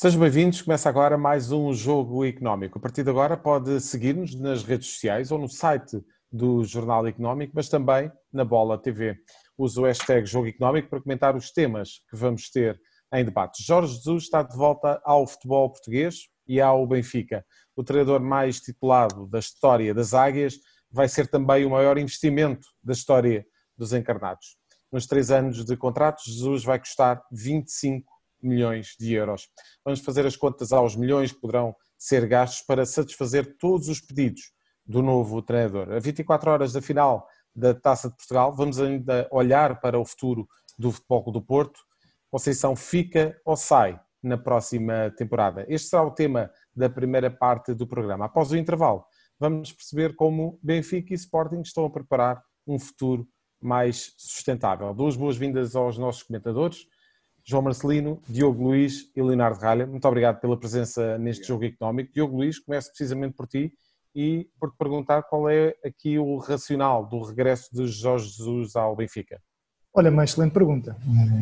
Sejam bem-vindos, começa agora mais um Jogo Económico. A partir de agora pode seguir-nos nas redes sociais ou no site do Jornal Económico, mas também na Bola TV. Use o hashtag Jogo Económico para comentar os temas que vamos ter em debate. Jorge Jesus está de volta ao futebol português e ao Benfica. O treinador mais titulado da história das Águias vai ser também o maior investimento da história dos encarnados. Nos 3 anos de contrato, Jesus vai custar 25 milhões de euros. Vamos fazer as contas aos milhões que poderão ser gastos para satisfazer todos os pedidos do novo treinador. A 24 horas da final da Taça de Portugal, vamos ainda olhar para o futuro do Futebol Clube do Porto. Conceição fica ou sai na próxima temporada? Este será o tema da primeira parte do programa. Após o intervalo, vamos perceber como Benfica e Sporting estão a preparar um futuro mais sustentável. Duas boas-vindas aos nossos comentadores, João Marcelino, Diogo Luís e Leonardo Ralha. Muito obrigado pela presença neste Jogo Económico. Diogo Luís, começo precisamente por ti e por te perguntar qual é aqui o racional do regresso de Jorge Jesus ao Benfica. Olha, uma excelente pergunta.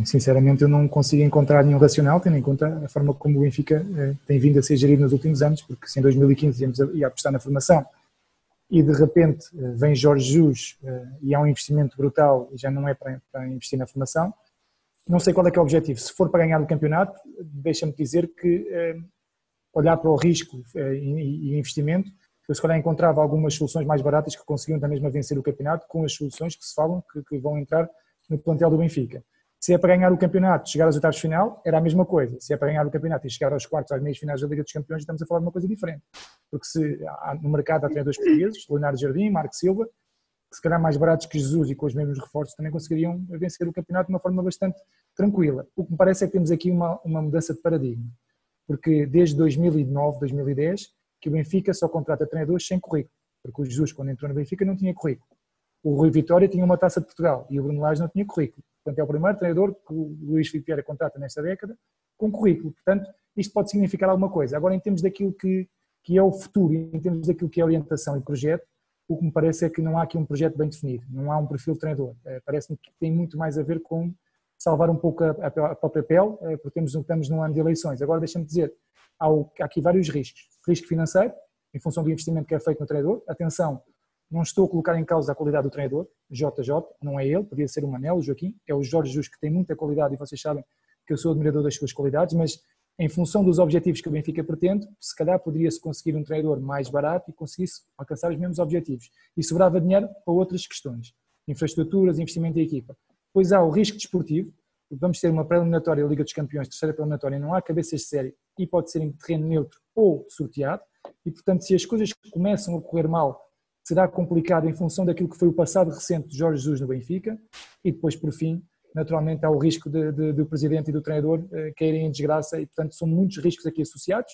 Sinceramente, eu não consigo encontrar nenhum racional, tendo em conta a forma como o Benfica tem vindo a ser gerido nos últimos anos, porque se em 2015 ia apostar na formação e de repente vem Jorge Jesus e há um investimento brutal e já não é para investir na formação. Não sei qual é que é o objetivo. Se for para ganhar o campeonato, deixa-me dizer que olhar para o risco e investimento, eu se calhar encontrava algumas soluções mais baratas que conseguiam também mesmo vencer o campeonato com as soluções que se falam que vão entrar no plantel do Benfica. Se é para ganhar o campeonato, chegar aos oitavos de final, era a mesma coisa. Se é para ganhar o campeonato e chegar aos quartos, às meias finais da Liga dos Campeões, estamos a falar de uma coisa diferente. Porque no mercado há treinadores portugueses, Leonardo Jardim, Marco Silva, que se calhar mais baratos que Jesus e com os mesmos reforços também conseguiriam vencer o campeonato de uma forma bastante tranquila. O que me parece é que temos aqui uma mudança de paradigma, porque desde 2009, 2010, que o Benfica só contrata treinadores sem currículo, porque o Jesus, quando entrou no Benfica, não tinha currículo. O Rui Vitória tinha uma Taça de Portugal e o Bruno Lage não tinha currículo. Portanto, é o primeiro treinador que o Luís Filipe Vieira contrata nesta década com currículo. Portanto, isto pode significar alguma coisa. Agora, em termos daquilo que é o futuro, em termos daquilo que é orientação e projeto, o que me parece é que não há aqui um projeto bem definido, não há um perfil de treinador. Parece-me que tem muito mais a ver com salvar um pouco a própria pele, porque estamos num ano de eleições. Agora, deixa-me dizer, há aqui vários riscos. Risco financeiro, em função do investimento que é feito no treinador. Atenção, não estou a colocar em causa a qualidade do treinador, JJ, não é ele, podia ser o Manel, o Joaquim, é o Jorge Jesus que tem muita qualidade e vocês sabem que eu sou admirador das suas qualidades, mas em função dos objetivos que o Benfica pretende, se calhar poderia-se conseguir um treinador mais barato e conseguisse alcançar os mesmos objetivos. E sobrava dinheiro para outras questões, infraestruturas, investimento em equipa. Pois há o risco desportivo, vamos ter uma pré-eliminatória da Liga dos Campeões, terceira pré-eliminatória, não há cabeças de série e pode ser em terreno neutro ou sorteado, e portanto se as coisas começam a correr mal, será complicado em função daquilo que foi o passado recente de Jorge Jesus no Benfica, e depois por fim, naturalmente há o risco do presidente e do treinador caírem em desgraça e portanto são muitos riscos aqui associados.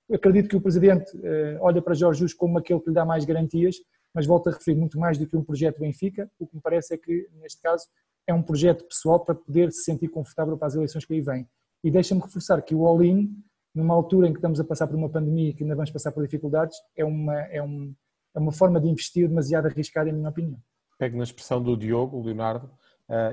Eu acredito que o presidente olha para Jorge Jesus como aquele que lhe dá mais garantias, mas volto a referir muito mais do que um projeto Benfica. O que me parece é que neste caso é um projeto pessoal para poder se sentir confortável para as eleições que aí vêm. E deixa-me reforçar que o all-in, numa altura em que estamos a passar por uma pandemia e que ainda vamos passar por dificuldades, é uma forma de investir demasiado arriscada, em minha opinião. Pego na expressão do Diogo, Leonardo,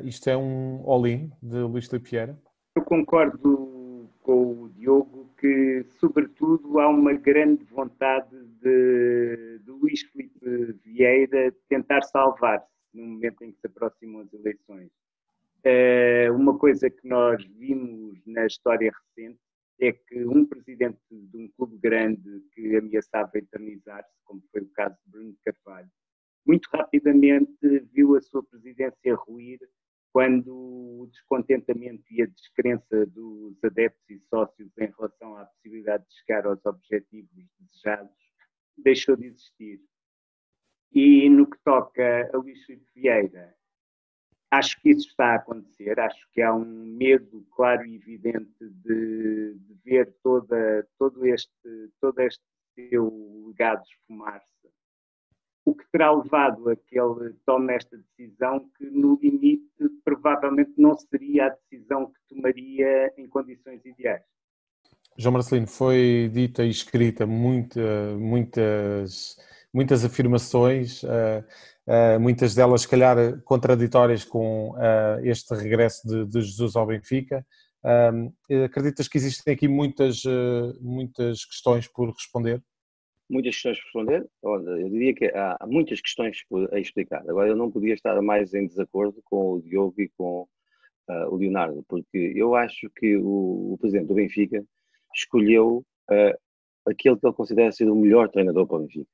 isto é um all-in de Luís Filipe Vieira? Eu concordo com o Diogo que, sobretudo, há uma grande vontade de Luís Filipe Vieira tentar salvar-se no momento em que se aproximam as eleições. Uma coisa que nós vimos na história recente é que um presidente de um clube grande que ameaçava eternizar-se, como foi o caso de Bruno Carvalho, muito rapidamente viu a sua presidência ruir quando o descontentamento e a descrença dos adeptos e sócios em relação à possibilidade de chegar aos objetivos desejados deixou de existir. E no que toca a Luís Filipe Vieira, acho que isso está a acontecer, acho que há um medo claro e evidente de ver todo este seu legado esfumar-se. O que terá levado a que ele tome esta decisão que, no limite, provavelmente não seria a decisão que tomaria em condições ideais. João Marcelino, foi dita e escrita muitas afirmações, muitas delas, se calhar, contraditórias com este regresso de Jesus ao Benfica. Acreditas que existem aqui muitas questões por responder? Muitas questões por responder. Olha, eu diria que há muitas questões a explicar. Agora, eu não podia estar mais em desacordo com o Diogo e com o Leonardo, porque eu acho que o presidente do Benfica escolheu aquele que ele considera ser o melhor treinador para o Benfica.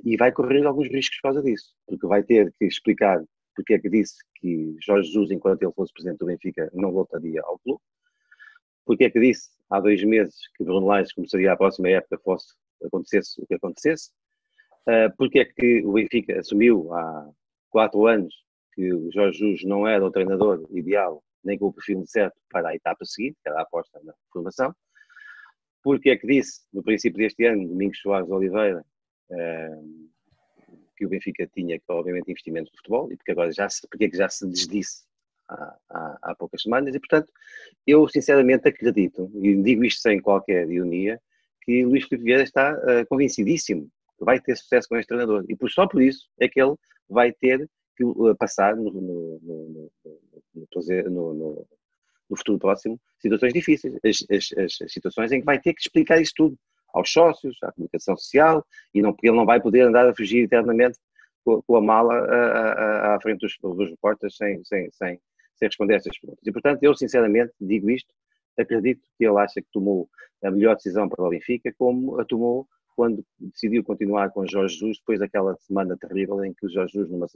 E vai correr alguns riscos por causa disso, porque vai ter que explicar porque é que disse que Jorge Jesus, enquanto ele fosse presidente do Benfica, não voltaria ao clube, porque é que disse há 2 meses que Bruno Lage começaria a próxima época, acontecesse o que acontecesse, porque é que o Benfica assumiu há 4 anos que o Jorge Jesus não era o treinador ideal, nem com o perfil certo para a etapa seguinte, que era a aposta na formação, porque é que disse, no princípio deste ano, Domingos Soares Oliveira, que o Benfica tinha, obviamente, investimento no futebol, e porque agora porque é que já se desdisse há poucas semanas, e portanto, eu sinceramente acredito, e digo isto sem qualquer ironia, que Luís Filipe Vieira está convencidíssimo que vai ter sucesso com este treinador, e só por isso é que ele vai ter que passar no futuro próximo situações difíceis, as situações em que vai ter que explicar isso tudo aos sócios, à comunicação social, porque ele não vai poder andar a fugir eternamente com a mala à frente dos repórteres sem responder a estas perguntas. E, portanto, eu sinceramente digo isto, acredito que ele acha que tomou a melhor decisão para o Benfica, como a tomou quando decidiu continuar com Jorge Jesus, depois daquela semana terrível em que o Jorge Jesus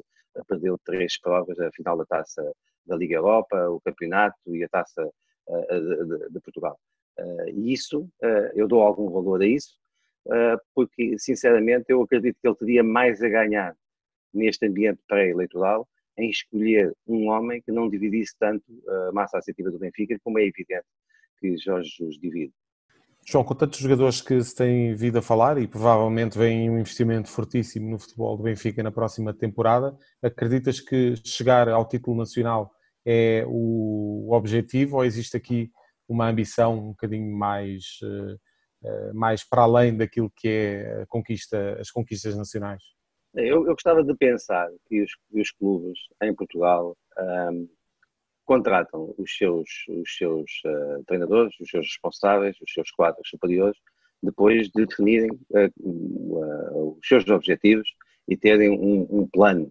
perdeu 3 provas, a final da Taça da Liga Europa, o campeonato e a Taça de Portugal. E isso, eu dou algum valor a isso, porque, sinceramente, eu acredito que ele teria mais a ganhar neste ambiente pré-eleitoral em escolher um homem que não dividisse tanto a massa associativa do Benfica, como é evidente que Jorge Jesus divide. João, com tantos jogadores que se têm vindo a falar e provavelmente vem um investimento fortíssimo no futebol do Benfica na próxima temporada, acreditas que chegar ao título nacional é o objetivo ou existe aqui uma ambição um bocadinho mais para além daquilo que é as conquistas nacionais? Eu gostava de pensar que os clubes em Portugal contratam os seus treinadores, os seus responsáveis, os seus quadros superiores, depois de definirem os seus objetivos e terem um plano.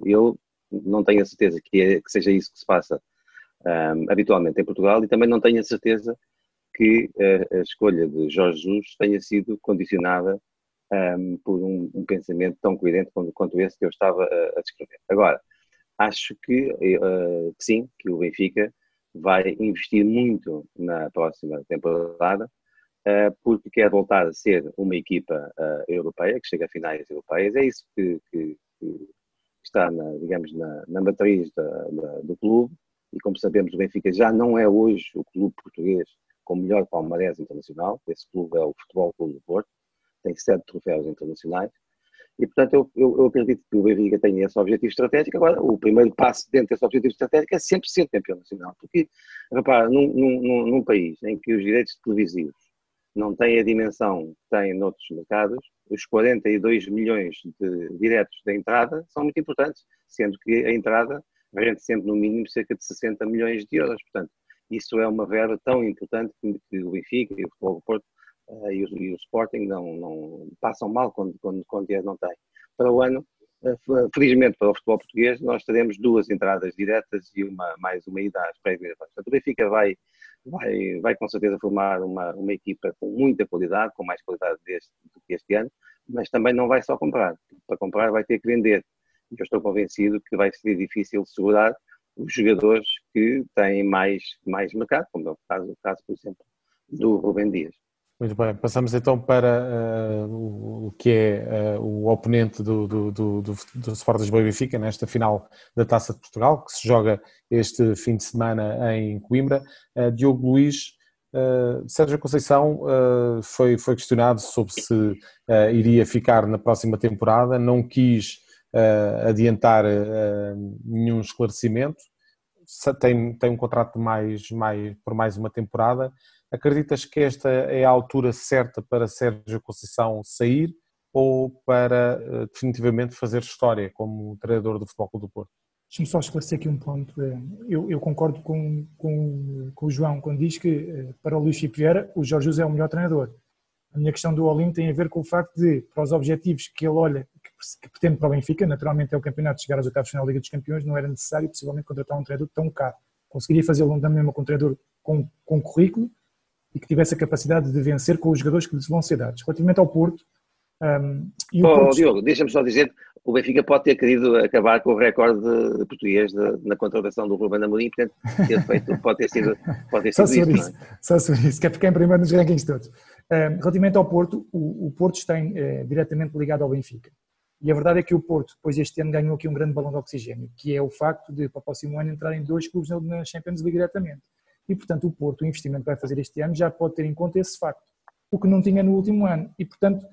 Eu não tenho a certeza que seja isso que se passa habitualmente em Portugal, e também não tenho a certeza que a escolha de Jorge Jesus tenha sido condicionada por um pensamento tão coerente quanto esse que eu estava a descrever. Agora, acho que sim, que o Benfica vai investir muito na próxima temporada, porque quer voltar a ser uma equipa europeia, que chega a finais europeias. É isso que está, digamos, na matriz do clube, e como sabemos, o Benfica já não é hoje o clube português com o melhor palmarés internacional. Esse clube é o Futebol Clube do Porto, tem 7 troféus internacionais, e portanto eu acredito que o Benfica tem esse objetivo estratégico. Agora, o primeiro passo dentro desse objetivo estratégico é sempre ser campeão nacional, porque, repara, num país em que os direitos televisivos não têm a dimensão que têm noutros mercados, os 42 milhões de diretos da entrada são muito importantes, sendo que a entrada rende sempre no mínimo cerca de 60 milhões de euros. Portanto, isso é uma verba tão importante que o Benfica e o Futebol do Porto e o Sporting não passam mal quando dinheiro não tem. Para o ano, felizmente para o futebol português, nós teremos 2 entradas diretas e mais uma ida às pré-eliminatórias. Portanto, o Benfica vai com certeza formar uma equipa com muita qualidade, com mais qualidade do que este ano, mas também não vai só comprar. Para comprar vai ter que vender. E eu estou convencido que vai ser difícil segurar os jogadores que têm mais mercado, como é o caso, por exemplo, do Rubem Dias. Muito bem, passamos então para o que é o oponente do Sport Lisboa e Benfica nesta final da Taça de Portugal, que se joga este fim de semana em Coimbra. Diogo Luís, Sérgio Conceição foi questionado sobre se iria ficar na próxima temporada, não quis adiantar nenhum esclarecimento, tem um contrato por mais uma temporada. Acreditas que esta é a altura certa para Sérgio Conceição sair ou para definitivamente fazer história como treinador do Futebol Clube do Porto? Deixa-me só esclarecer aqui um ponto. Eu concordo com o João quando diz que, para o Luís Filipe Vieira, o Jorge Jesus é o melhor treinador. A minha questão do all-in tem a ver com o facto de, para os objetivos que ele olha, que pretende para o Benfica, naturalmente é o campeonato de chegar aos oitavos de final da Liga dos Campeões, não era necessário possivelmente contratar um treinador tão caro. Conseguiria fazê-lo da mesma com um treinador com currículo e que tivesse a capacidade de vencer com os jogadores que lhes vão ser dados. Relativamente ao Porto, Diogo, deixa-me só dizer, o Benfica pode ter querido acabar com o recorde português na contratação do Ruben Amorim, portanto, pode ter sido só isso, não é? Só sobre isso, quer ficar em primeiro nos rankings todos. Relativamente ao Porto, o Porto está diretamente ligado ao Benfica. E a verdade é que o Porto, depois este ano, ganhou aqui um grande balão de oxigênio, que é o facto de, para o próximo ano, entrarem 2 clubes na Champions League diretamente. E, portanto, o Porto, o investimento que vai fazer este ano, já pode ter em conta esse facto, o que não tinha no último ano. E, portanto,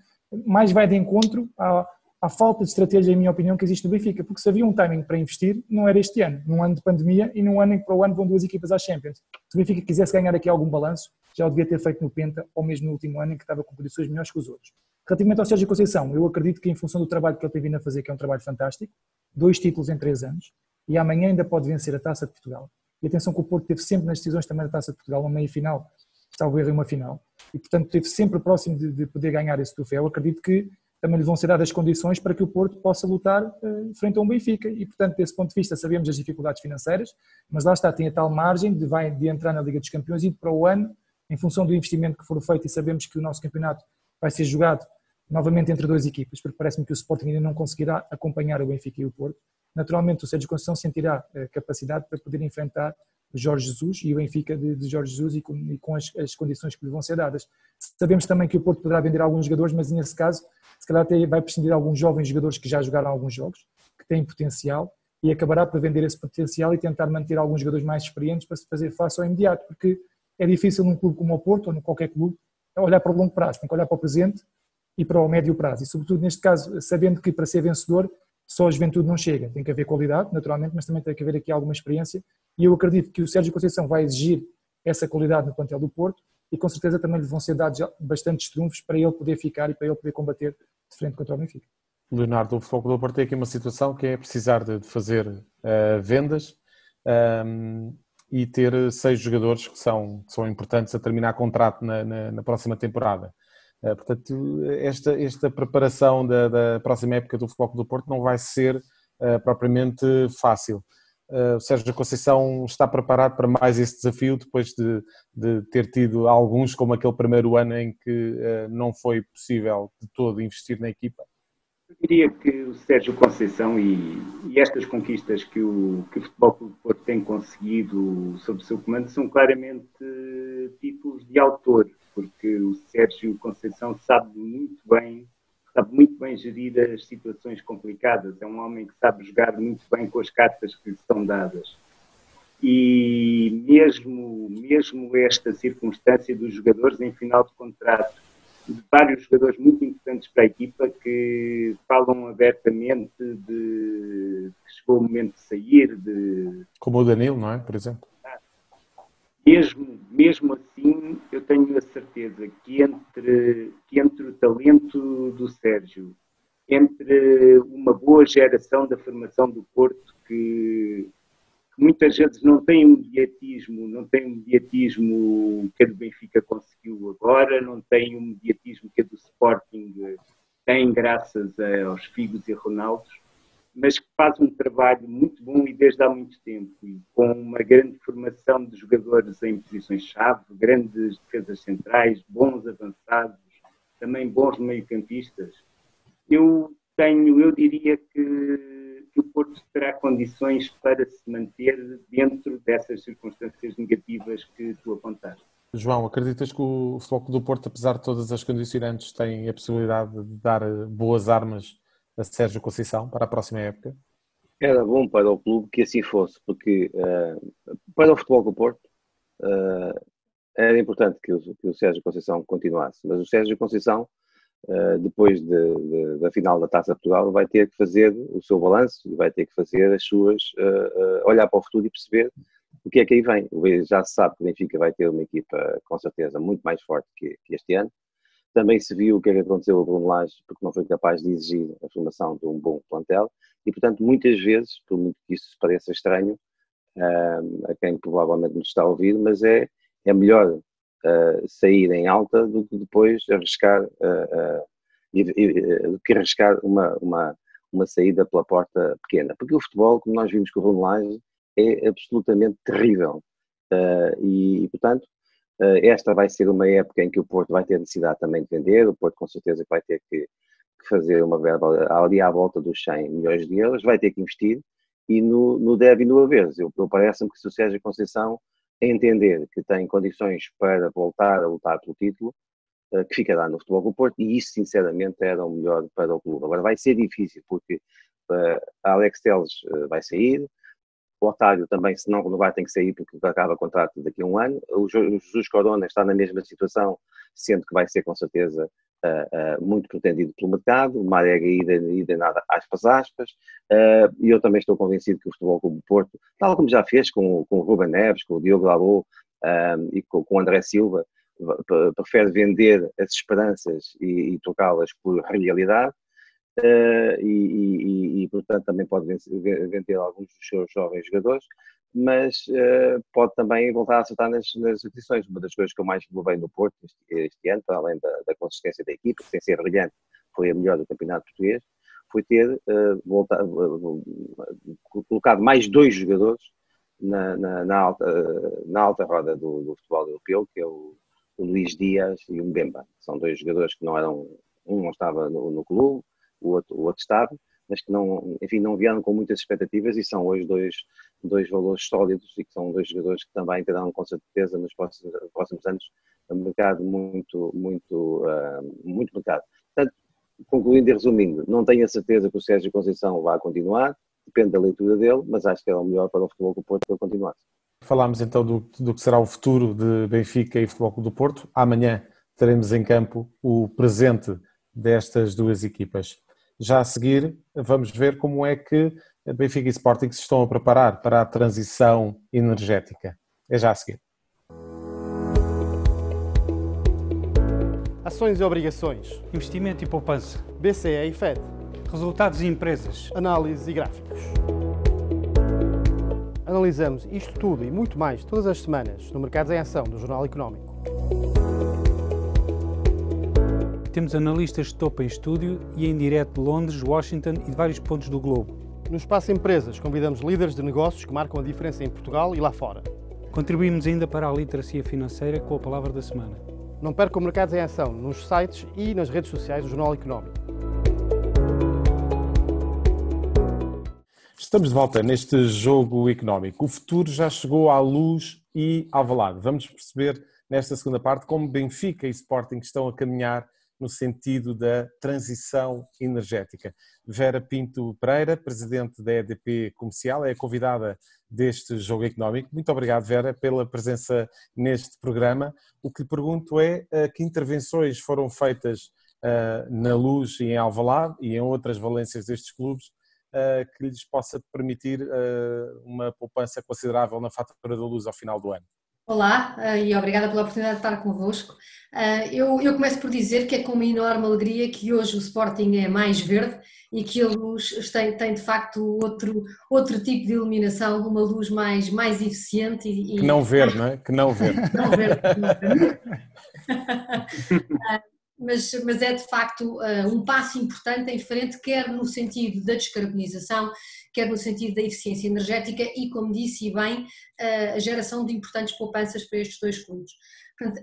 mais vai de encontro à falta de estratégia, em minha opinião, que existe no Benfica, porque se havia um timing para investir, não era este ano, num ano de pandemia e num ano em que para o ano vão 2 equipas à Champions. Se o Benfica quisesse ganhar aqui algum balanço, já o devia ter feito no Penta, ou mesmo no último ano em que estava com condições melhores que os outros. Relativamente ao Sérgio Conceição, eu acredito que em função do trabalho que ele tem vindo a fazer, que é um trabalho fantástico, 2 títulos em 3 anos, e amanhã ainda pode vencer a Taça de Portugal. E atenção que o Porto teve sempre nas decisões também da Taça de Portugal, uma meia-final, salvo erro em uma final, e portanto esteve sempre próximo de poder ganhar esse troféu. Eu acredito que também lhe vão ser dadas as condições para que o Porto possa lutar frente a um Benfica, e portanto desse ponto de vista sabemos as dificuldades financeiras, mas lá está, tem a tal margem de entrar na Liga dos Campeões e para o ano, em função do investimento que for feito, e sabemos que o nosso campeonato vai ser jogado novamente entre 2 equipas, porque parece-me que o Sporting ainda não conseguirá acompanhar o Benfica e o Porto. Naturalmente o Sérgio Conceição sentirá capacidade para poder enfrentar o Jorge Jesus e o Benfica de Jorge Jesus e com as condições que lhe vão ser dadas. Sabemos também que o Porto poderá vender alguns jogadores, mas nesse caso se calhar até vai prescindir de alguns jovens jogadores que já jogaram alguns jogos, que têm potencial, e acabará por vender esse potencial e tentar manter alguns jogadores mais experientes para se fazer face ao imediato, porque é difícil num clube como o Porto, ou em qualquer clube, olhar para o longo prazo, tem que olhar para o presente e para o médio prazo, e sobretudo neste caso, sabendo que para ser vencedor só a juventude não chega, tem que haver qualidade, naturalmente, mas também tem que haver aqui alguma experiência, e eu acredito que o Sérgio Conceição vai exigir essa qualidade no plantel do Porto, e com certeza também lhe vão ser dados bastantes trunfos para ele poder ficar e para ele poder combater de frente contra o Benfica. Leonardo, o Futebol Clube do Porto tem aqui uma situação que é precisar de fazer vendas e ter 6 jogadores que são importantes a terminar contrato na próxima temporada. Portanto, esta preparação da próxima época do Futebol Clube do Porto não vai ser propriamente fácil. O Sérgio Conceição está preparado para mais esse desafio depois de ter tido alguns, como aquele primeiro ano em que não foi possível de todo investir na equipa? Eu diria que o Sérgio Conceição e estas conquistas que o Futebol Clube do Porto tem conseguido sob o seu comando são claramente títulos de autor, porque o Sérgio Conceição sabe muito bem gerir as situações complicadas. É um homem que sabe jogar muito bem com as cartas que lhe são dadas. E mesmo esta circunstância dos jogadores em final de contrato, de vários jogadores muito importantes para a equipa que falam abertamente de que chegou o momento de sair. Como o Danilo, não é? Por exemplo. Mesmo assim, eu tenho a certeza que entre o talento do Sérgio, entre uma boa geração da formação do Porto, que muitas vezes não tem um mediatismo que a do Benfica conseguiu agora, não tem um mediatismo que a do Sporting tem graças aos Figos e Ronaldos, mas que faz um trabalho muito bom e desde há muito tempo, e com uma grande formação de jogadores em posições-chave, grandes defesas centrais, bons avançados, também bons meio-campistas. Eu diria que o Porto terá condições para se manter dentro dessas circunstâncias negativas que tu apontaste. João, acreditas que o Futebol Clube do Porto, apesar de todas as condicionantes, tem a possibilidade de dar boas armas a Sérgio Conceição para a próxima época? Era bom para o clube que assim fosse, porque para o Futebol do Porto era importante que o Sérgio Conceição continuasse, mas o Sérgio Conceição, depois da final da Taça de Portugal, vai ter que fazer o seu balanço e vai ter que fazer as suas, olhar para o futuro e perceber o que é que aí vem. Já se sabe que o Benfica vai ter uma equipa com certeza muito mais forte que este ano. Também se viu o que é que aconteceu ao Bruno Lage, porque não foi capaz de exigir a formação de um bom plantel, e portanto muitas vezes, por muito que isso pareça estranho a quem provavelmente nos está a ouvir, mas é melhor sair em alta do que depois arriscar, do que arriscar uma saída pela porta pequena, porque o futebol, como nós vimos com o Bruno Lage, é absolutamente terrível, e portanto esta vai ser uma época em que o Porto vai ter necessidade também de vender. O Porto com certeza vai ter que fazer uma verba ali à volta dos 100 milhões de euros, vai ter que investir, e no deve e no haver. Eu parece-me que se o Sérgio Conceição entender que tem condições para voltar a lutar pelo título, que ficará no Futebol do Porto, e isso sinceramente era o melhor para o clube. Agora vai ser difícil, porque a Alex Telles vai sair, o Otávio também, se não renovar, tem que sair porque acaba o contrato daqui a um ano. O Jesus Corona está na mesma situação, sendo que vai ser com certeza muito pretendido pelo mercado. O Marega ida nada, aspas. E eu também estou convencido que o Futebol Clube do Porto, tal como já fez com o Ruben Neves, com o Diogo Dalot e com o André Silva, prefere vender as esperanças e trocá-las por realidade. E portanto também pode vender alguns dos seus jovens jogadores, mas pode também voltar a acertar nas aquisições. Uma das coisas que eu mais levei no Porto este ano, para além da consistência da equipa, que sem ser brilhante foi a melhor do campeonato português, foi ter colocado mais 2 jogadores na alta roda do futebol europeu, que é o Luís Dias e o Mbemba. São 2 jogadores que não eram, um não estava no clube, o outro estava, mas que não vieram com muitas expectativas, e são hoje dois valores sólidos, e que são 2 jogadores que também terão com certeza nos próximos anos um mercado muito mercado. Portanto, concluindo e resumindo, não tenho a certeza que o Sérgio Conceição vá continuar, depende da leitura dele, mas acho que é o melhor para o Futebol do Porto que ele continuasse. Falámos então do que será o futuro de Benfica e Futebol Clube do Porto. Amanhã teremos em campo o presente destas 2 equipas. Já a seguir, vamos ver como é que Benfica e Sporting se estão a preparar para a transição energética. É já a seguir. Ações e obrigações. Investimento e poupança. BCE e FED. Resultados de empresas. Análise e gráficos. Analisamos isto tudo e muito mais todas as semanas no Mercados em Ação do Jornal Económico. Temos analistas de topo em estúdio e em direto de Londres, Washington e de vários pontos do globo. No Espaço Empresas convidamos líderes de negócios que marcam a diferença em Portugal e lá fora. Contribuímos ainda para a literacia financeira com a palavra da semana. Não percam Mercados em Ação nos sites e nas redes sociais do Jornal Económico. Estamos de volta neste jogo económico. O futuro já chegou à Luz e Alvalade. Vamos perceber nesta segunda parte como Benfica e Sporting estão a caminhar no sentido da transição energética. Vera Pinto Pereira, presidente da EDP Comercial, é a convidada deste jogo económico. Muito obrigado, Vera, pela presença neste programa. O que lhe pergunto é que intervenções foram feitas na Luz e em Alvalade e em outras valências destes clubes que lhes possa permitir uma poupança considerável na fatura da luz ao final do ano. Olá e obrigada pela oportunidade de estar convosco. Eu começo por dizer que é com uma enorme alegria que hoje o Sporting é mais verde e que a luz tem de facto outro tipo de iluminação, uma luz mais eficiente. Que não verde, não é? Que não verde. Não verde. Mas é de facto um passo importante em frente, quer no sentido da descarbonização, quer no sentido da eficiência energética e, como disse bem, a geração de importantes poupanças para estes 2 clubes. Portanto,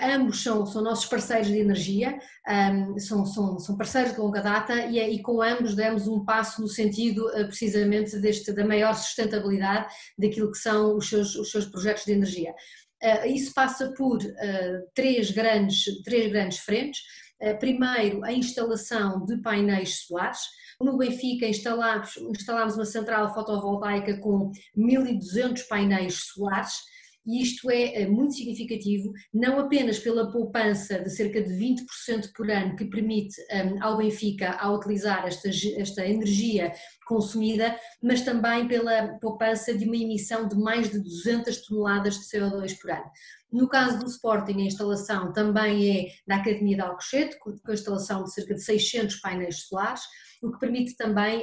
ambos são nossos parceiros de energia, são parceiros de longa data e com ambos demos um passo no sentido precisamente da maior sustentabilidade daquilo que são os seus projetos de energia. Isso passa por 3 grandes frentes. Primeiro, a instalação de painéis solares. No Benfica instalámos uma central fotovoltaica com 1.200 painéis solares, e isto é muito significativo, não apenas pela poupança de cerca de 20% por ano que permite ao Benfica ao utilizar esta energia consumida, mas também pela poupança de uma emissão de mais de 200 toneladas de CO2 por ano. No caso do Sporting, a instalação também é na Academia de Alcochete, com a instalação de cerca de 600 painéis solares, o que permite também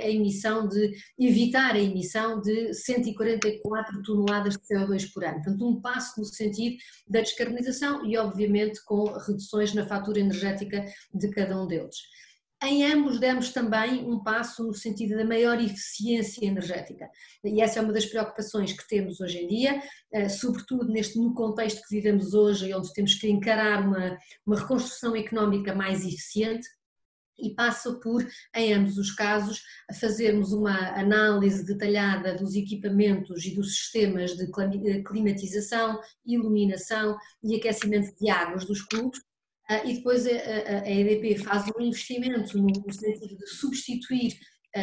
evitar a emissão de 144 toneladas de CO2 por ano. Portanto, um passo no sentido da descarbonização e, obviamente, com reduções na fatura energética de cada um deles. Em ambos demos também um passo no sentido da maior eficiência energética, e essa é uma das preocupações que temos hoje em dia, sobretudo no contexto que vivemos hoje, onde temos que encarar uma reconstrução económica mais eficiente, e passa por, em ambos os casos, fazermos uma análise detalhada dos equipamentos e dos sistemas de climatização, iluminação e aquecimento de águas dos clubes, e depois a EDP faz um investimento no sentido de substituir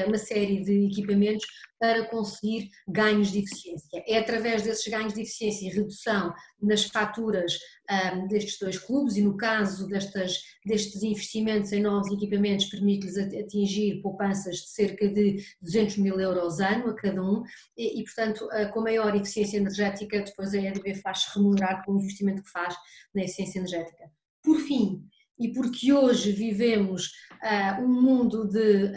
uma série de equipamentos para conseguir ganhos de eficiência. É através desses ganhos de eficiência e redução nas faturas destes dois clubes, e no caso destes investimentos em novos equipamentos permite-lhes atingir poupanças de cerca de 200 mil euros ano a cada um, e portanto com maior eficiência energética depois a EDP faz-se remunerar com o investimento que faz na eficiência energética. Por fim, e porque hoje vivemos um mundo de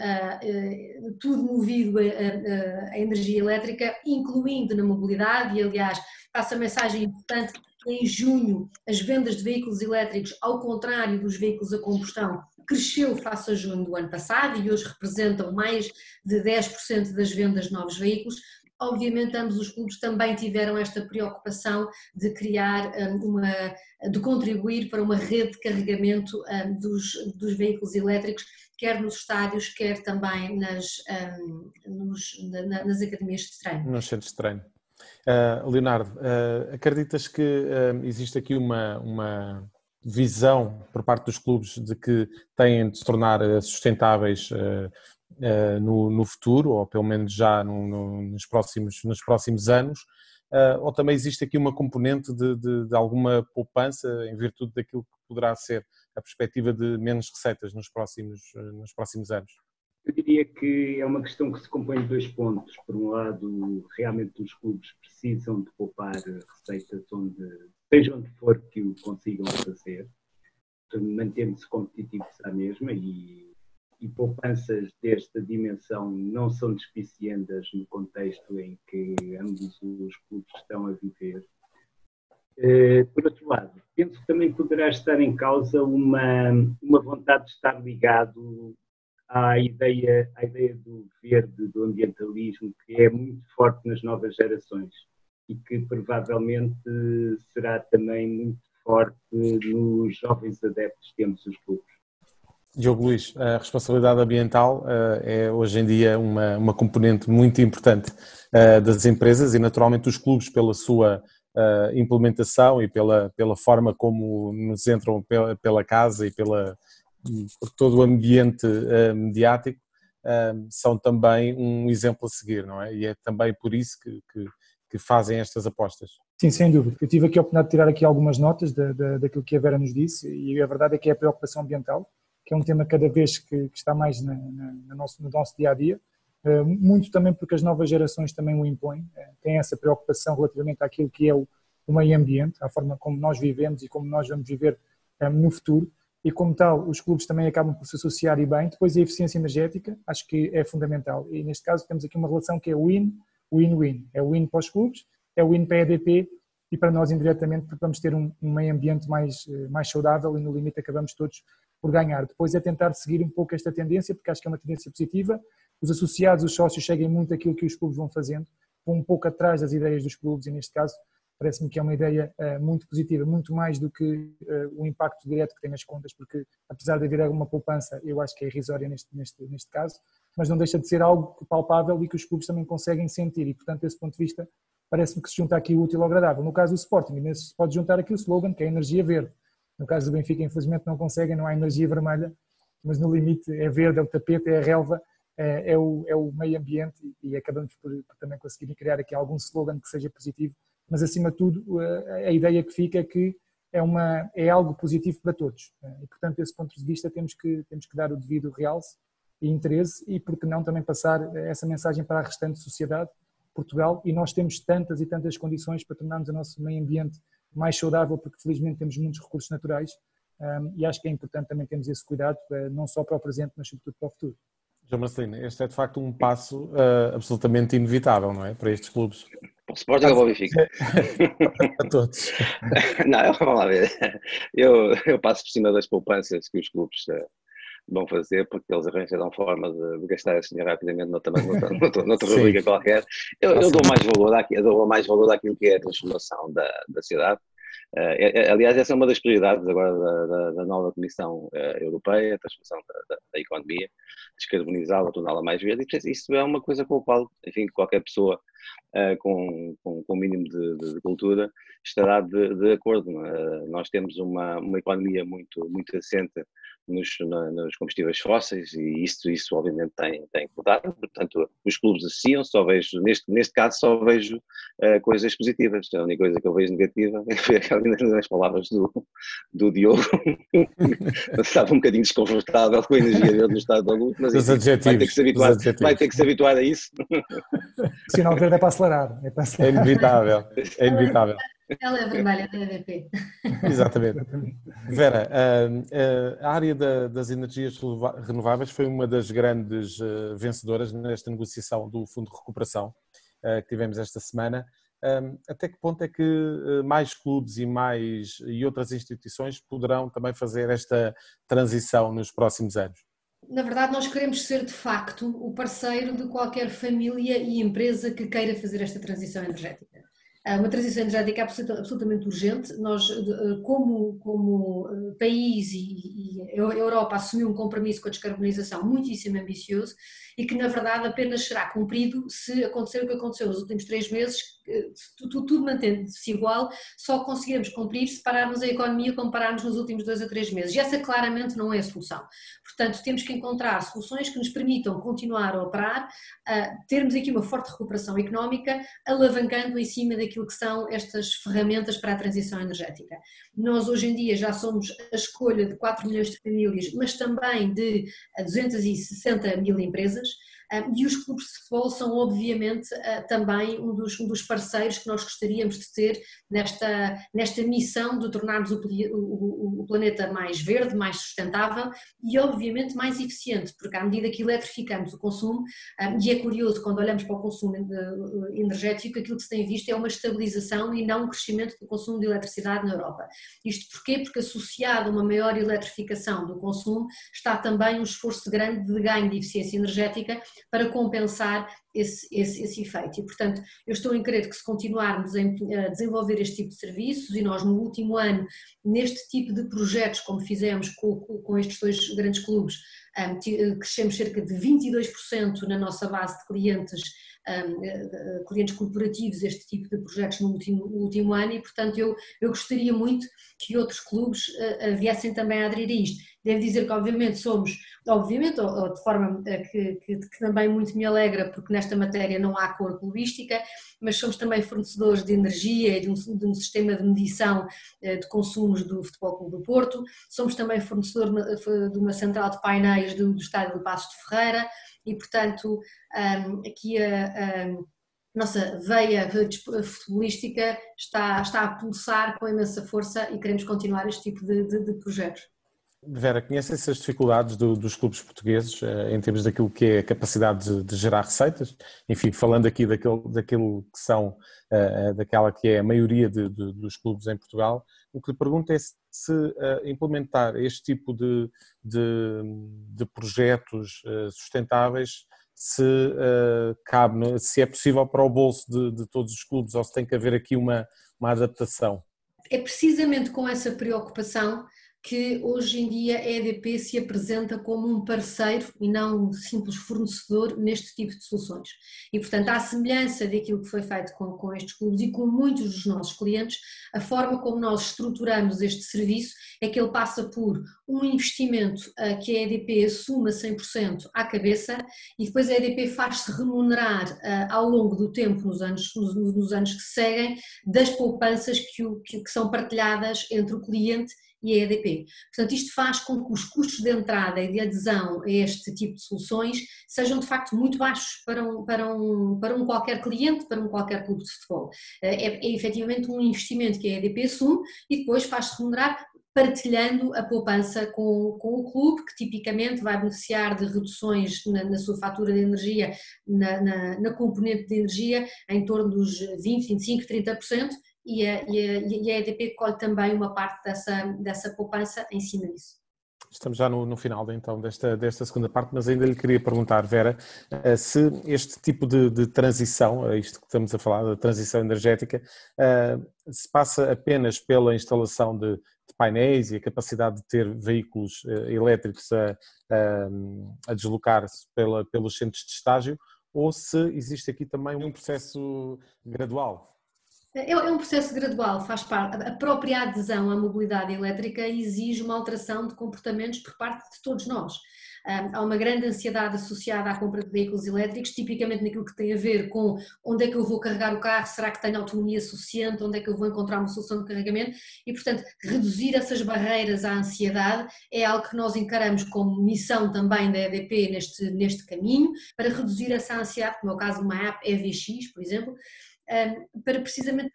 tudo movido a energia elétrica, incluindo na mobilidade, e aliás passa a mensagem importante que em junho as vendas de veículos elétricos, ao contrário dos veículos a combustão, cresceu face a junho do ano passado e hoje representam mais de 10% das vendas de novos veículos. Obviamente ambos os clubes também tiveram esta preocupação de criar de contribuir para uma rede de carregamento dos veículos elétricos, quer nos estádios, quer também nas academias de treino. Nos centros de treino. Leonardo, acreditas que existe aqui uma visão por parte dos clubes de que têm de se tornar sustentáveis no futuro, ou pelo menos já nos próximos anos, ou também existe aqui uma componente de alguma poupança em virtude daquilo que poderá ser a perspectiva de menos receitas nos próximos anos? Eu diria que é uma questão que se compõe de dois pontos. Por um lado, realmente os clubes precisam de poupar receitas seja onde for que o consigam fazer, mantendo-se competitivos à mesma, e poupanças desta dimensão não são despiciendas no contexto em que ambos os clubes estão a viver. Por outro lado, penso que também poderá estar em causa uma vontade de estar ligado à ideia do verde, do ambientalismo, que é muito forte nas novas gerações e que provavelmente será também muito forte nos jovens adeptos que temos os clubes. Diogo Luís, a responsabilidade ambiental é hoje em dia uma componente muito importante das empresas, e naturalmente os clubes, pela sua implementação e pela forma como nos entram pela casa e por todo o ambiente mediático, são também um exemplo a seguir, não é? E é também por isso que fazem estas apostas. Sim, sem dúvida. Eu tive aqui a oportunidade de tirar aqui algumas notas daquilo que a Vera nos disse, e a verdade é que é a preocupação ambiental, que é um tema cada vez que está mais no nosso dia-a-dia, muito também porque as novas gerações também o impõem, têm essa preocupação relativamente àquilo que é o meio ambiente, à forma como nós vivemos e como nós vamos viver no futuro, e como tal os clubes também acabam por se associar e bem. Depois a eficiência energética, acho que é fundamental, e neste caso temos aqui uma relação que é win-win-win, é win para os clubes, é win para a EDP e para nós indiretamente, porque vamos ter um meio ambiente mais saudável e no limite acabamos todos por ganhar. Depois é tentar seguir um pouco esta tendência, porque acho que é uma tendência positiva. Os associados, os sócios, seguem muito aquilo que os clubes vão fazendo, vão um pouco atrás das ideias dos clubes, e neste caso parece-me que é uma ideia muito positiva, muito mais do que o impacto direto que tem nas contas, porque apesar de haver alguma poupança, eu acho que é irrisória neste caso, mas não deixa de ser algo palpável e que os clubes também conseguem sentir, e portanto desse ponto de vista parece-me que se junta aqui o útil ao agradável. No caso do Sporting, se pode juntar aqui o slogan, que é a energia verde. No caso do Benfica, infelizmente não conseguem, não há energia vermelha, mas no limite é verde, é o tapete, é a relva, é o meio ambiente, e acabamos por também conseguir criar aqui algum slogan que seja positivo, mas acima de tudo a ideia que fica é que é algo positivo para todos, e portanto desse ponto de vista temos que dar o devido realce e interesse, e por que não também passar essa mensagem para a restante sociedade, Portugal, e nós temos tantas e tantas condições para tornarmos o nosso meio ambiente mais saudável, porque felizmente temos muitos recursos naturais e acho que é importante também termos esse cuidado, não só para o presente, mas sobretudo para o futuro. João Marcelino, este é de facto um passo absolutamente inevitável, não é? Para estes clubes. Para o Sporting ou para o Benfica? A todos. Não, vamos lá ver. Eu passo por cima das poupanças que os clubes vão fazer, porque eles arranjaram forma de gastar esse dinheiro rapidamente noutra rubrica qualquer. Eu dou mais valor daquilo que é a transformação da cidade. Aliás, essa é uma das prioridades agora da nova Comissão Europeia, a transformação da economia, descarbonizá-la, torná-la mais verde, e isso é uma coisa com a qual, enfim, qualquer pessoa com o mínimo de cultura estará de acordo. Nós temos uma economia muito assente nos combustíveis fósseis e isso obviamente tem que mudar. Portanto, os clubes associam, só vejo, neste caso só vejo coisas positivas. A única coisa que eu vejo negativa é as palavras do Diogo. Estava um bocadinho desconfortável com a energia dele no estado da luz, mas vai ter que se habituar a isso. O sinal verde é para acelerar. É inevitável. É inevitável. Ela é vermelha da EDP. Exatamente. Vera, a área das energias renováveis foi uma das grandes vencedoras nesta negociação do Fundo de Recuperação que tivemos esta semana. Até que ponto é que mais clubes e outras instituições poderão também fazer esta transição nos próximos anos? Na verdade, nós queremos ser, de facto, o parceiro de qualquer família e empresa que queira fazer esta transição energética. Uma transição energética é absolutamente urgente. Nós, como país e a Europa, assumiu um compromisso com a descarbonização muitíssimo ambicioso e que, na verdade, apenas será cumprido se acontecer o que aconteceu nos últimos 3 meses, tudo mantendo-se igual, só conseguiremos cumprir se pararmos a economia como parámos nos últimos 2 a 3 meses. E essa claramente não é a solução. Portanto, temos que encontrar soluções que nos permitam continuar a operar, termos aqui uma forte recuperação económica, alavancando em cima daquilo que são estas ferramentas para a transição energética. Nós hoje em dia já somos a escolha de 4 milhões de famílias, mas também de 260 mil empresas. E os clubes de futebol são obviamente também um dos parceiros que nós gostaríamos de ter nesta missão de tornarmos o planeta mais verde, mais sustentável e obviamente mais eficiente, porque à medida que eletrificamos o consumo, e é curioso quando olhamos para o consumo energético, aquilo que se tem visto é uma estabilização e não um crescimento do consumo de eletricidade na Europa. Isto porquê? Porque associado a uma maior eletrificação do consumo está também um esforço grande de ganho de eficiência energética para compensar esse efeito. E, portanto, eu estou em crer que se continuarmos a desenvolver este tipo de serviços e nós no último ano, neste tipo de projetos, como fizemos com estes 2 grandes clubes, crescemos cerca de 22% na nossa base de clientes corporativos, este tipo de projetos no último ano e, portanto, eu gostaria muito que outros clubes viessem também a aderir a isto. Devo dizer que, obviamente, ou de forma que também muito me alegra, porque nesta matéria não há cor clubística, mas somos também fornecedores de energia e de um sistema de medição de consumos do Futebol Clube do Porto, somos também fornecedor de uma central de painéis do Estádio do Paços de Ferreira e, portanto, aqui a nossa veia futebolística está a pulsar com imensa força e queremos continuar este tipo de projetos. Vera, conhece-se as dificuldades dos clubes portugueses em termos daquilo que é a capacidade de gerar receitas? Enfim, falando aqui daquilo que são, daquela que é a maioria dos clubes em Portugal, o que lhe pergunto é se implementar este tipo de projetos sustentáveis se cabe, se é possível para o bolso de todos os clubes ou se tem que haver aqui uma adaptação. É precisamente com essa preocupação que hoje em dia a EDP se apresenta como um parceiro e não um simples fornecedor neste tipo de soluções. E, portanto, à semelhança daquilo que foi feito com estes clubes e com muitos dos nossos clientes, a forma como nós estruturamos este serviço é que ele passa por um investimento que a EDP assuma 100% à cabeça e depois a EDP faz-se remunerar ao longo do tempo, nos anos que seguem, das poupanças que são partilhadas entre o cliente e a EDP. Portanto, isto faz com que os custos de entrada e de adesão a este tipo de soluções sejam de facto muito baixos para um qualquer cliente, para um qualquer clube de futebol. É efetivamente um investimento que a EDP assume e depois faz-se remunerar partilhando a poupança com o clube, que tipicamente vai beneficiar de reduções na sua fatura de energia, na componente de energia, em torno dos 20, 25, 30%, e a EDP colhe também uma parte dessa poupança em cima disso. Estamos já no final então desta segunda parte, mas ainda lhe queria perguntar, Vera, se este tipo de transição, isto que estamos a falar, da transição energética, se passa apenas pela instalação de painéis e a capacidade de ter veículos elétricos a deslocar-se pelos centros de estágio, ou se existe aqui também um processo gradual? É um processo gradual, faz parte. A própria adesão à mobilidade elétrica exige uma alteração de comportamentos por parte de todos nós. Há uma grande ansiedade associada à compra de veículos elétricos, tipicamente naquilo que tem a ver com onde é que eu vou carregar o carro, será que tenho autonomia suficiente, onde é que eu vou encontrar uma solução de carregamento e, portanto, reduzir essas barreiras à ansiedade é algo que nós encaramos como missão também da EDP neste caminho, para reduzir essa ansiedade, como é o caso de uma app EVX, por exemplo, para precisamente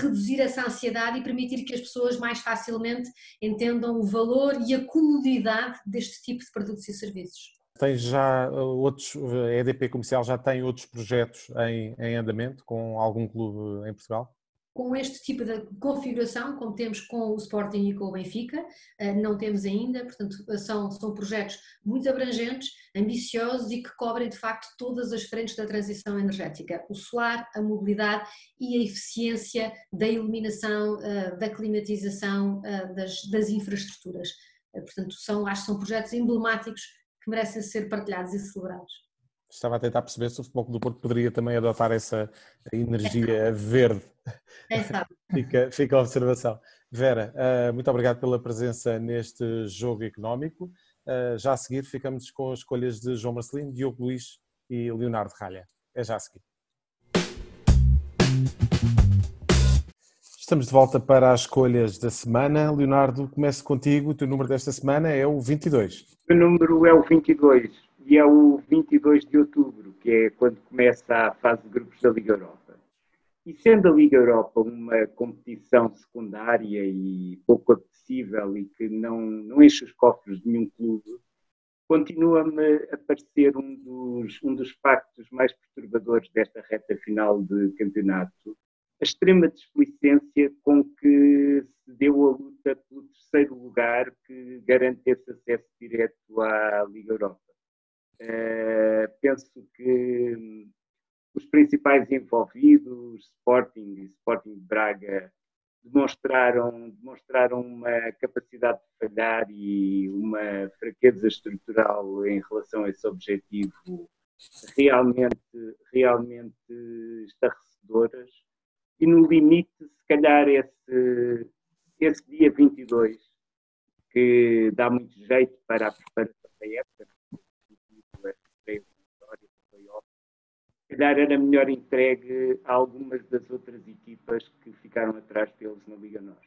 reduzir essa ansiedade e permitir que as pessoas mais facilmente entendam o valor e a comodidade deste tipo de produtos e serviços. Tem já a EDP Comercial já tem outros projetos em andamento com algum clube em Portugal? Com este tipo de configuração, como temos com o Sporting e com o Benfica, não temos ainda, portanto são projetos muito abrangentes, ambiciosos e que cobrem de facto todas as frentes da transição energética, o solar, a mobilidade e a eficiência da iluminação, da climatização, das infraestruturas. Portanto, acho que são projetos emblemáticos que merecem ser partilhados e celebrados. Estava a tentar perceber se o Futebol Clube do Porto poderia também adotar essa energia verde. Fica a observação. Vera, muito obrigado pela presença neste jogo económico. Já a seguir ficamos com as escolhas de João Marcelino, Diogo Luís e Leonardo Ralha. É já a seguir. Estamos de volta para as escolhas da semana. Leonardo, começo contigo. O teu número desta semana é o 22. O número é o 22 e é o 22 de outubro, que é quando começa a fase de grupos da Liga Europa. E sendo a Liga Europa uma competição secundária e pouco apetecível e que não enche os cofres de nenhum clube, continua-me a parecer um dos factos mais perturbadores desta reta final de campeonato, a extrema displicência com que se deu a luta pelo terceiro lugar que garante esse acesso direto à Liga Europa. Penso que os principais envolvidos, Sporting e Sporting de Braga, demonstraram uma capacidade de falhar e uma fraqueza estrutural em relação a esse objetivo realmente estarrecedoras. E no limite, se calhar esse dia 22, que dá muito jeito para a preparação da época, se calhar era melhor entregue a algumas das outras equipas que ficaram atrás deles na Liga NOS.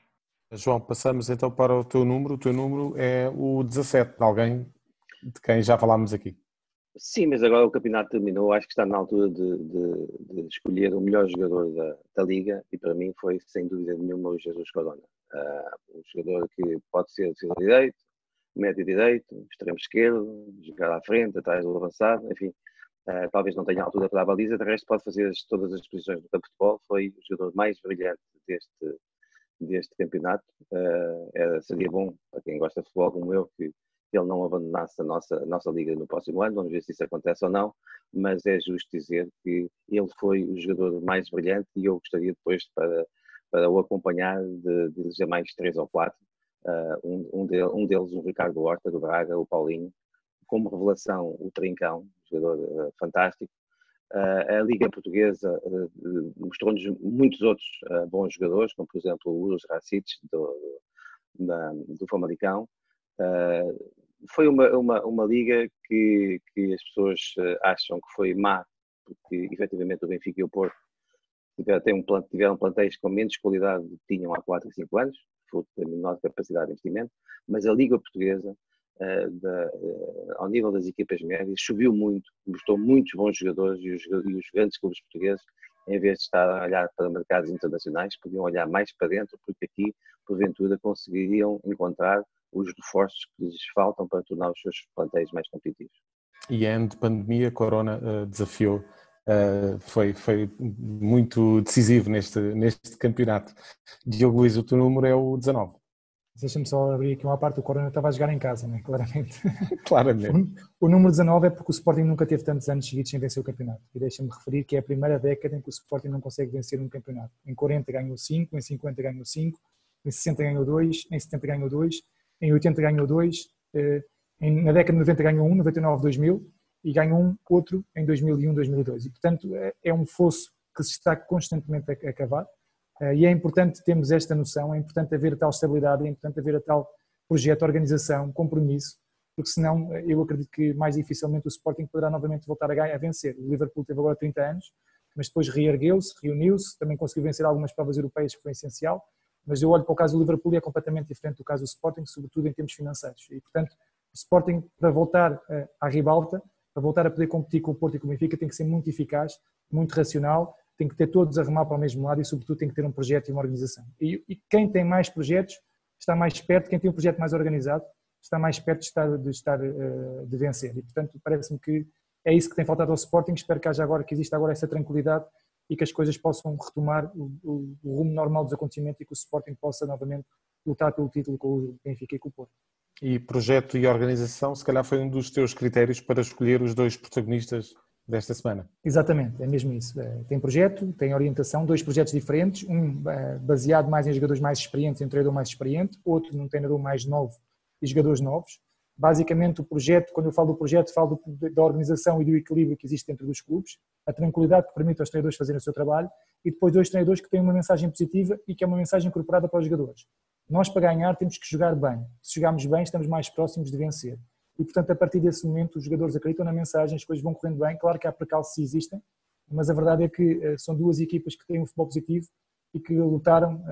João, passamos então para o teu número. O teu número é o 17, de alguém de quem já falámos aqui. Sim, mas agora o campeonato terminou, acho que está na altura de escolher o melhor jogador da Liga e para mim foi, sem dúvida nenhuma, o Jesus Corona. Um jogador que pode ser defesa direito, médio direito, extremo esquerdo, jogar à frente, atrás do avançado, enfim, talvez não tenha altura para a baliza, de resto pode fazer todas as posições do campo de futebol, foi o jogador mais brilhante deste campeonato. Seria bom, para quem gosta de futebol como eu, que ele não abandonasse a nossa liga no próximo ano, vamos ver se isso acontece ou não, mas é justo dizer que ele foi o jogador mais brilhante e eu gostaria depois para o acompanhar de eleger mais 3 ou 4, um deles o Ricardo Horta do Braga, o Paulinho, como revelação o Trincão, jogador fantástico. A Liga Portuguesa mostrou-nos muitos outros bons jogadores, como por exemplo o Uros Racic do Famalicão. Foi uma liga que as pessoas acham que foi má, porque efetivamente o Benfica e o Porto tiveram plantéis com menos qualidade do que tinham há 4 e 5 anos. fruto da menor capacidade de investimento, mas a Liga Portuguesa, ao nível das equipas médias, subiu muito, mostrou muitos bons jogadores e os grandes clubes portugueses, em vez de estar a olhar para mercados internacionais, podiam olhar mais para dentro, porque aqui, porventura, conseguiriam encontrar os reforços que lhes faltam para tornar os seus plantéis mais competitivos. E a ano de pandemia, Corona desafiou, foi muito decisivo neste campeonato. Diogo Luís, o teu número é o 19. Deixa-me só abrir aqui uma parte, o Corona estava a jogar em casa, né? Claramente. Claramente. O número 19 é porque o Sporting nunca teve tantos anos seguidos sem vencer o campeonato. E deixa-me referir que é a primeira década em que o Sporting não consegue vencer um campeonato. Em 40 ganhou 5, em 50 ganhou 5, em 60 ganhou 2, em 70 ganhou 2, em 80 ganhou 2, na década de 90 ganhou 1, 99, 2000, e ganhou um outro em 2001, 2002. E, portanto, é um fosso que se está constantemente a cavar. E é importante termos esta noção, é importante haver a tal estabilidade, é importante haver a tal projeto, organização, compromisso, porque senão eu acredito que mais dificilmente o Sporting poderá novamente voltar a vencer. O Liverpool teve agora 30 anos, mas depois reergueu-se, reuniu-se, também conseguiu vencer algumas provas europeias que foi essencial, mas eu olho para o caso do Liverpool e é completamente diferente do caso do Sporting, sobretudo em termos financeiros. E, portanto, o Sporting, para voltar à ribalta, para voltar a poder competir com o Porto e com o Benfica, tem que ser muito eficaz, muito racional, tem que ter todos a remar para o mesmo lado e, sobretudo, tem que ter um projeto e uma organização. E quem tem mais projetos está mais perto, quem tem um projeto mais organizado está mais perto de vencer. E, portanto, parece-me que é isso que tem faltado ao Sporting. Espero que exista agora essa tranquilidade e que as coisas possam retomar o rumo normal dos acontecimentos e que o Sporting possa novamente lutar pelo título com o Benfica e com o Porto. E projeto e organização, se calhar foi um dos teus critérios para escolher os dois protagonistas desta semana. Exatamente, é mesmo isso. Tem projeto, tem orientação, dois projetos diferentes, um baseado mais em jogadores mais experientes, em um treinador mais experiente, outro num treinador mais novo e jogadores novos. Basicamente o projeto, quando eu falo do projeto, falo da organização e do equilíbrio que existe dentro dos clubes, a tranquilidade que permite aos treinadores fazerem o seu trabalho e depois dois treinadores que têm uma mensagem positiva e que é uma mensagem incorporada para os jogadores. Nós, para ganhar, temos que jogar bem. Se jogarmos bem, estamos mais próximos de vencer. E, portanto, a partir desse momento, os jogadores acreditam na mensagem, as coisas vão correndo bem. Claro que há percalços se existem, mas a verdade é que são duas equipas que têm um futebol positivo e que lutaram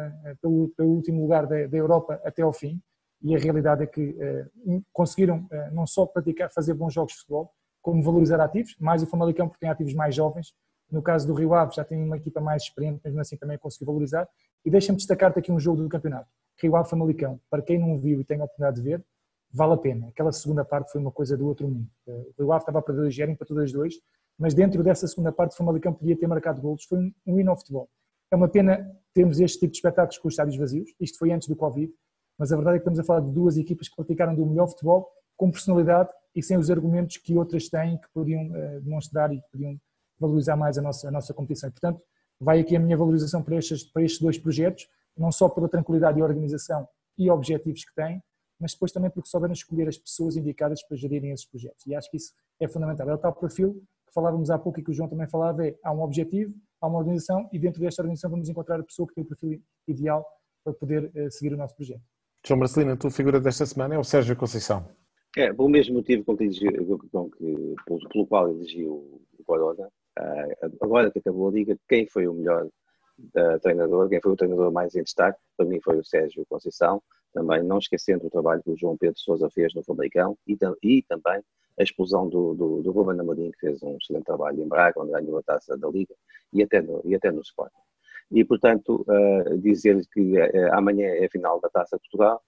pelo último lugar da Europa até ao fim. E a realidade é que conseguiram não só fazer bons jogos de futebol, como valorizar ativos, mais o Famalicão porque tem ativos mais jovens. No caso do Rio Ave já tem uma equipa mais experiente, mesmo assim também conseguiu valorizar. E deixa-me destacar-te aqui um jogo do campeonato. Rio Ave Famalicão, para quem não viu e tem a oportunidade de ver, vale a pena. Aquela segunda parte foi uma coisa do outro mundo. O Rio Ave estava a perder 2-0, empatou 2-2, mas dentro dessa segunda parte o Famalicão podia ter marcado golos. Foi um hino ao futebol. É uma pena termos este tipo de espetáculos com os estádios vazios. Isto foi antes do Covid, mas a verdade é que estamos a falar de duas equipas que praticaram do melhor futebol, com personalidade e sem os argumentos que outras têm, que podiam demonstrar e que podiam valorizar mais a nossa competição. E, portanto, vai aqui a minha valorização para estes dois projetos, não só pela tranquilidade e organização e objetivos que têm, mas depois também porque souberam escolher as pessoas indicadas para gerirem esses projetos. E acho que isso é fundamental. É o tal perfil que falávamos há pouco e que o João também falava, há um objetivo, há uma organização e dentro desta organização vamos encontrar a pessoa que tem o perfil ideal para poder seguir o nosso projeto. João Marcelino, a tua figura desta semana é o Sérgio Conceição. Pelo mesmo motivo pelo qual elegi o Corona. Agora que acabou a Liga, quem foi o melhor treinador, quem foi o treinador mais em destaque, para mim foi o Sérgio Conceição, também não esquecendo o trabalho que o João Pedro Sousa fez no Famalicão e também a explosão do Ruben Amorim, que fez um excelente trabalho em Braga, onde ganhou a taça da Liga e até no Sporting. E, portanto, dizer que amanhã é a final da Taça de Portugal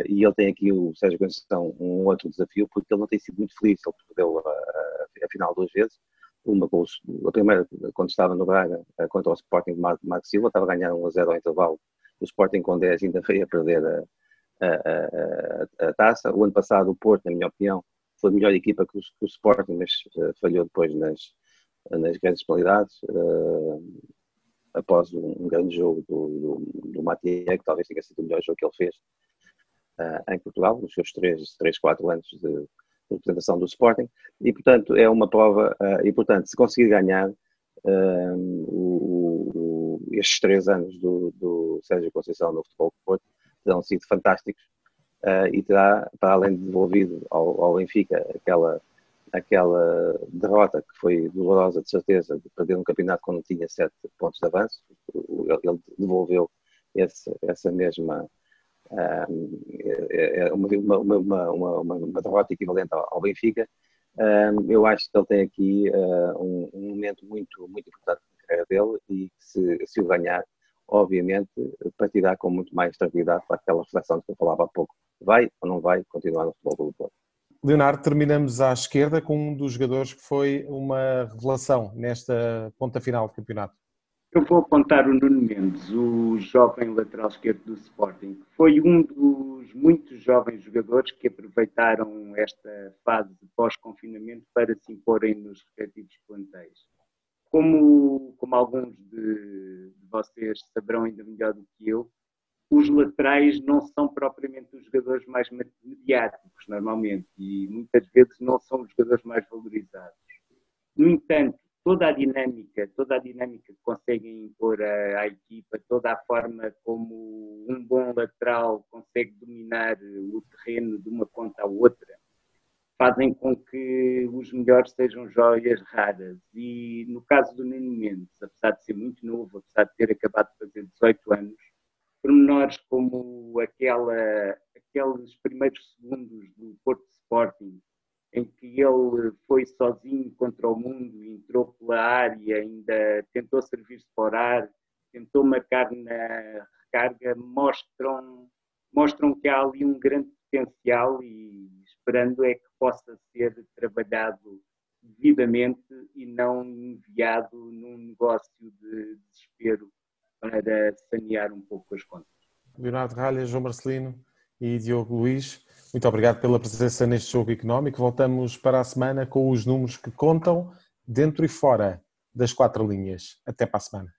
e ele tem aqui, o Sérgio Conceição, um outro desafio, porque ele não tem sido muito feliz. Ele perdeu a final duas vezes. A primeira, quando estava no Braga, contra o Sporting de Marco Silva, estava a ganhar 1-0 ao intervalo. O Sporting com 10 ainda veio a perder a taça. O ano passado, o Porto, na minha opinião, foi a melhor equipa que o Sporting, mas falhou depois nas grandes qualidades. Após um grande jogo do Mathieu, que talvez tenha sido o melhor jogo que ele fez em Portugal, nos seus 4 anos de representação do Sporting, e portanto é uma prova, e portanto se conseguir ganhar estes 3 anos do Sérgio Conceição no Futebol do Porto, terão sido fantásticos e terá, para além de devolvido ao Benfica aquela derrota que foi dolorosa, de certeza, de perder um campeonato quando tinha 7 pontos de avanço. Ele devolveu essa mesma uma derrota equivalente ao Benfica. Eu acho que ele tem aqui um momento muito, muito importante na carreira dele e que se o ganhar, obviamente, partirá com muito mais tranquilidade para aquela reflexão que eu falava há pouco. Vai ou não vai continuar no Futebol do Porto? Leonardo, terminamos à esquerda com um dos jogadores que foi uma revelação nesta ponta final do campeonato. Eu vou apontar o Nuno Mendes, o jovem lateral esquerdo do Sporting, que foi um dos muitos jovens jogadores que aproveitaram esta fase de pós-confinamento para se imporem nos respectivos plantéis. Como alguns de vocês saberão ainda melhor do que eu, os laterais não são propriamente os jogadores mais mediáticos, normalmente, e muitas vezes não são os jogadores mais valorizados. No entanto, toda a dinâmica que conseguem impor à equipa, toda a forma como um bom lateral consegue dominar o terreno de uma ponta à outra, fazem com que os melhores sejam joias raras. E no caso do Nuno Mendes, apesar de ser muito novo, apesar de ter acabado de fazer 18 anos, pormenores como aqueles primeiros segundos do Porto Sporting, em que ele foi sozinho contra o mundo, entrou pela área, ainda tentou servir-se para o ar, tentou marcar na recarga, mostram que há ali um grande potencial e esperando é que possa ser trabalhado devidamente e não enviado num negócio de desespero para sanear um pouco as contas. Leonardo Ralha, João Marcelino e Diogo Luís, muito obrigado pela presença neste Jogo Económico. Voltamos para a semana com os números que contam dentro e fora das 4 linhas. Até para a semana.